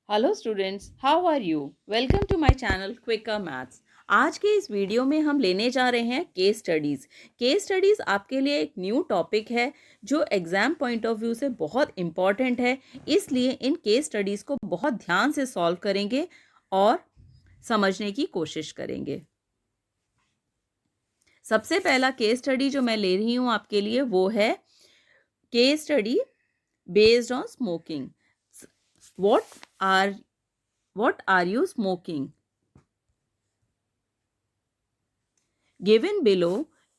Hello students, how are you? Welcome to my channel Quicker Maths. आज के इस video में हम लेने जा रहे हैं केस स्टडीज़। केस स्टडीज़ आपके लिए एक न्यू टॉपिक है जो एग्ज़ाम पॉइंट ऑफ व्यू से बहुत इम्पॉर्टेंट है। इसलिए इन केस स्टडीज़ को बहुत ध्यान से सॉल्व करेंगे और समझने की कोशिश करेंगे। सबसे पहला केस स्टडी जो मैं ले रही हूँ आपके लिए वो है case study based on smoking. What are what are you smoking? Given below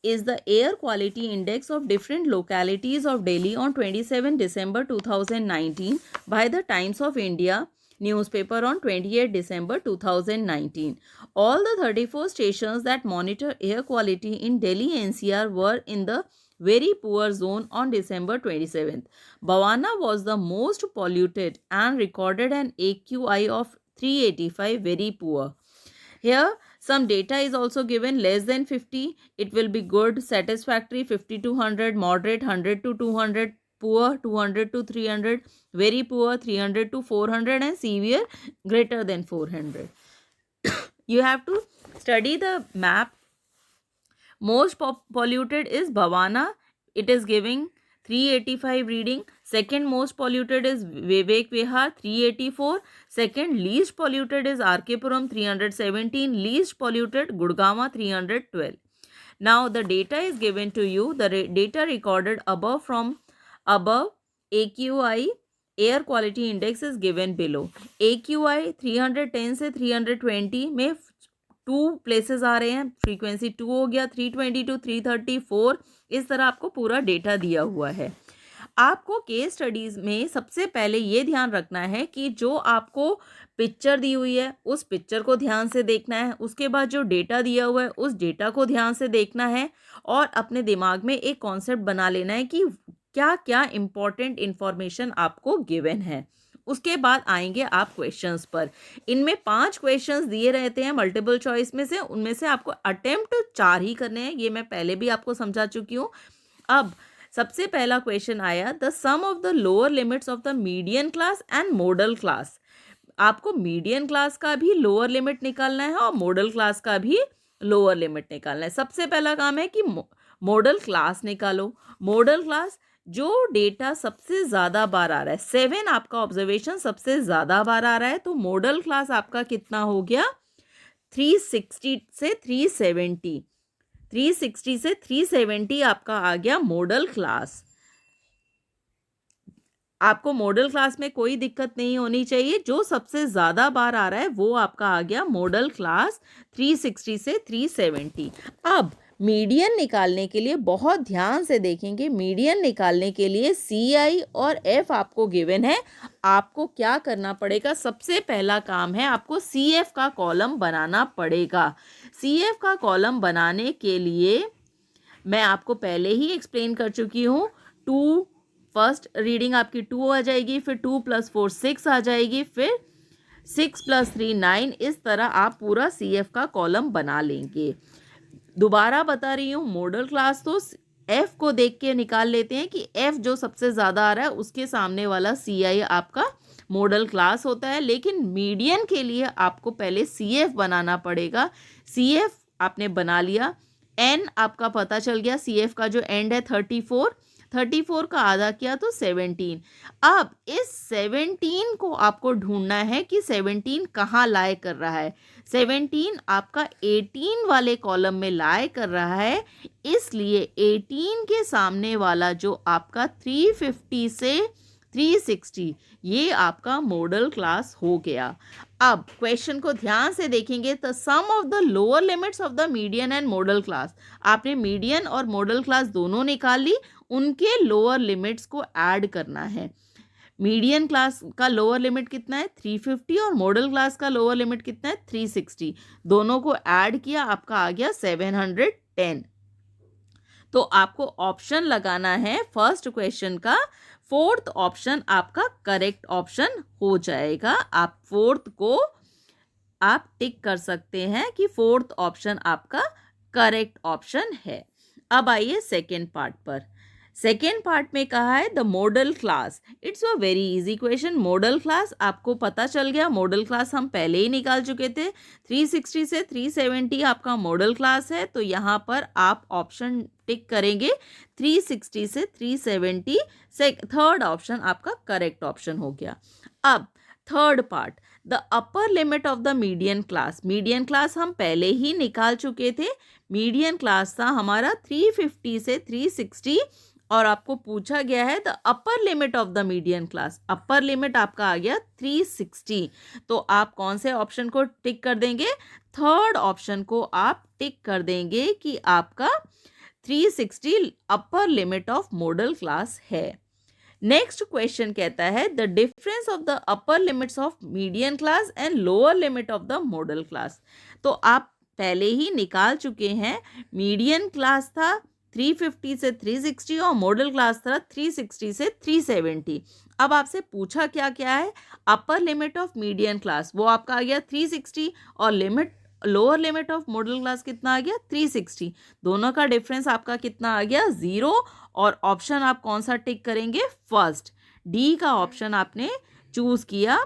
is the air quality index of different localities of Delhi on 27 December 2019 by the Times of India newspaper on 28 December 2019. All the 34 stations that monitor air quality in Delhi NCR were in the very poor zone on December 27th. Bhawana was the most polluted and recorded an AQI of 385, very poor. Here some data is also given: less than 50 it will be good, satisfactory 50 to 100, moderate 100 to 200, poor 200 to 300, very poor 300 to 400, and severe greater than 400. You have to study the map. Most polluted is Bhawana. It is giving 385 reading. Second most polluted is Vivek Vihar, 384. Second least polluted is RK Puram, 317. Least polluted Gurgaon, 312. Now the data is given to you. The data recorded above AQI air quality index is given below. AQI 310 से 320 में 2 places आ रहे हैं, frequency 2 हो गया, 320 to 334। इस तरह आपको पूरा डेटा दिया हुआ है। आपको केस स्टडीज़ में सबसे पहले ये ध्यान रखना है कि जो आपको पिक्चर दी हुई है उस पिक्चर को ध्यान से देखना है, उसके बाद जो डेटा दिया हुआ है उस डेटा को ध्यान से देखना है और अपने दिमाग में एक कॉन्सेप्ट बना लेना है कि क्या क्या इम्पोर्टेंट इन्फॉर्मेशन आपको गिवन है। उसके बाद आएंगे आप क्वेश्चंस पर। इनमें 5 क्वेश्चंस दिए रहते हैं मल्टीपल चॉइस में से, उनमें से आपको अटेम्प्ट 4 ही करने हैं। ये मैं पहले भी आपको समझा चुकी हूँ। अब सबसे पहला क्वेश्चन आया, the sum of the lower limits of the median class and modal class. आपको मीडियन क्लास का भी लोअर लिमिट निकालना है और मॉडल क्लास का भी लोअर लिमिट निकालना है। सबसे पहला काम है कि मॉडल क्लास निकालो। मॉडल क्लास जो डेटा सबसे ज़्यादा बार आ रहा है, 7 आपका ऑब्जर्वेशन सबसे ज़्यादा बार आ रहा है, तो मॉडल क्लास आपका कितना हो गया? 360 से 370। 360 से 370 आपका आ गया मॉडल क्लास। आपको मॉडल क्लास में कोई दिक्कत नहीं होनी चाहिए। जो सबसे ज़्यादा बार आ रहा है वो आपका आ गया मॉडल क्लास 360 से 370। अब मीडियन निकालने के लिए बहुत ध्यान से देखेंगे। मीडियन निकालने के लिए CI और F आपको गिवन है। आपको क्या करना पड़ेगा? सबसे पहला काम है आपको CF का कॉलम बनाना पड़ेगा। CF का कॉलम बनाने के लिए मैं आपको पहले ही एक्सप्लेन कर चुकी हूँ। 2 फर्स्ट रीडिंग आपकी 2 आ जाएगी, फिर 2 + 4 6 आ जाएगी, फिर 6 + 3 9। इस तरह आप पूरा CF का कॉलम बना लेंगे। दोबारा बता रही हूँ, मॉडल क्लास तो F को देख के निकाल लेते हैं कि F जो सबसे ज़्यादा आ रहा है उसके सामने वाला CI आपका मॉडल क्लास होता है। लेकिन मीडियन के लिए आपको पहले CF बनाना पड़ेगा। CF आपने बना लिया। N आपका पता चल गया। CF का जो एंड है 34 का आधा किया तो 17। अब इस 17 को आपको ढूंढना है कि 17 कहाँ लाए कर रहा है। 17 आपका 18 वाले कॉलम में लाए कर रहा है, इसलिए 18 के सामने वाला जो आपका 350 से 360 ये आपका मॉडल क्लास हो गया। अब क्वेश्चन को ध्यान से देखेंगे तो some of the lower limits of the median and modal class. आपने मीडियन और मॉडल क्लास दोनों निकाल ली, उनके लोअर लिमिट्स को ऐड करना है। मीडियन क्लास का लोअर लिमिट कितना है? 350 और मॉडल क्लास का लोअर लिमिट कितना है? 360। दोनों को ऐड किया, आपका आ गया 710। तो आपको ऑप्शन लगाना है फर्स्ट क्वेश्चन का। फोर्थ ऑप्शन आपका करेक्ट ऑप्शन हो जाएगा। आप फोर्थ को आप टिक कर सकते हैं कि फोर्थ ऑप्शन आपका करेक्ट ऑप्शन है। अब आइए सेकेंड पार्ट पर। सेकेंड पार्ट में कहा है the model class. It's a very easy question. Model class आपको पता चल गया, मॉडल क्लास हम पहले ही निकाल चुके थे। 360 से 370 आपका मॉडल क्लास है, तो यहाँ पर आप ऑप्शन टिक करेंगे 360 से 370 से। थर्ड ऑप्शन आपका करेक्ट ऑप्शन हो गया। अब third part, the upper limit of the median class. Median class हम पहले ही निकाल चुके थे। मीडियन क्लास था हमारा 350 से 360 और आपको पूछा गया है the upper limit of the median class. Upper limit आपका आ गया 360। तो आप कौन से ऑप्शन को टिक कर देंगे? थर्ड ऑप्शन को आप टिक कर देंगे कि आपका 360 upper limit of model class है। नेक्स्ट क्वेश्चन कहता है the difference of the upper limits of median class and lower limit of the model class. तो आप पहले ही निकाल चुके हैं। मीडियन क्लास था 350 से 360 और मॉडल क्लास था 360 से 370। अब आपसे पूछा क्या क्या है? Upper limit of median class वो आपका आ गया 360 और lower limit of model class कितना आ गया? 360। दोनों का डिफरेंस आपका कितना आ गया? 0। और ऑप्शन आप कौन सा टिक करेंगे? फर्स्ट, डी का ऑप्शन आपने चूज किया।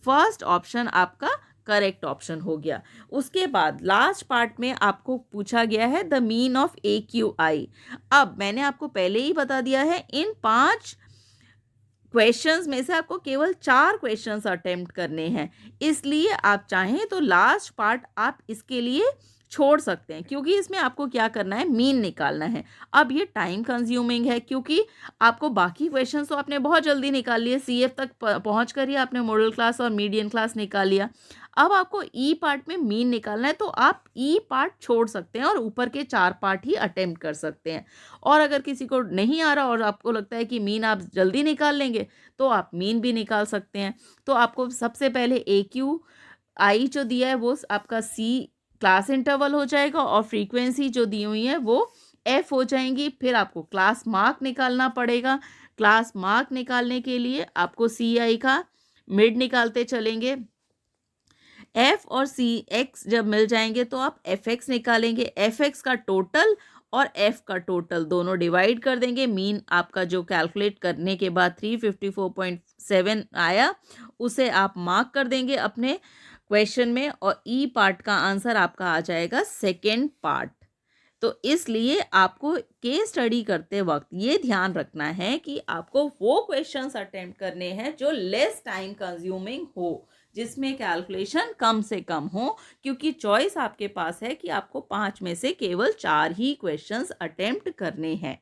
फर्स्ट ऑप्शन आपका करेक्ट ऑप्शन हो गया। उसके बाद लास्ट पार्ट में आपको पूछा गया है द मीन ऑफ AQI। अब मैंने आपको पहले ही बता दिया है इन 5 क्वेश्चंस में से आपको केवल 4 क्वेश्चंस अटेम्प्ट करने हैं, इसलिए आप चाहें तो लास्ट पार्ट आप इसके लिए छोड़ सकते हैं, क्योंकि इसमें आपको क्या करना है? मीन निकालना है। अब ये टाइम कंज्यूमिंग है, क्योंकि आपको बाकी क्वेश्चंस तो आपने बहुत जल्दी निकाल लिए। CF तक पहुँच कर ही आपने मॉडल क्लास और मीडियन क्लास निकाल लिया। अब आपको ई पार्ट में मीन निकालना है, तो आप ई पार्ट छोड़ सकते हैं और ऊपर के 4 पार्ट ही अटेम्प्ट कर सकते हैं। और अगर किसी को नहीं आ रहा और आपको लगता है कि मीन आप जल्दी निकाल लेंगे, तो आप मीन भी निकाल सकते हैं। तो आपको सबसे पहले AQI जो दिया है वो आपका C क्लास इंटरवल हो जाएगा और फ्रीक्वेंसी जो दी हुई है वो F हो जाएंगी। फिर आपको क्लास मार्क निकालना पड़ेगा। क्लास मार्क निकालने के लिए आपको CI का मिड निकालते चलेंगे। F और CX जब मिल जाएंगे तो आप FX निकालेंगे। FX का टोटल और F का टोटल दोनों डिवाइड कर देंगे। मीन आपका जो कैलकुलेट करने के बाद 354.7 आया, उसे आप मार्क कर देंगे अपने क्वेश्चन में और ई पार्ट का आंसर आपका आ जाएगा सेकेंड पार्ट। तो इसलिए आपको केस स्टडी करते वक्त ये ध्यान रखना है कि आपको वो क्वेश्चंस अटेम्प्ट करने हैं जो लेस टाइम कंज्यूमिंग हो, जिसमें कैलकुलेशन कम से कम हो, क्योंकि चॉइस आपके पास है कि आपको 5 में से केवल 4 ही क्वेश्चंस अटेम्प्ट करने हैं।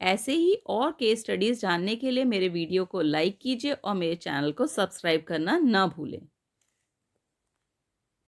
ऐसे ही और केस स्टडीज़ जानने के लिए मेरे वीडियो को लाइक कीजिए और मेरे चैनल को सब्सक्राइब करना ना भूलें।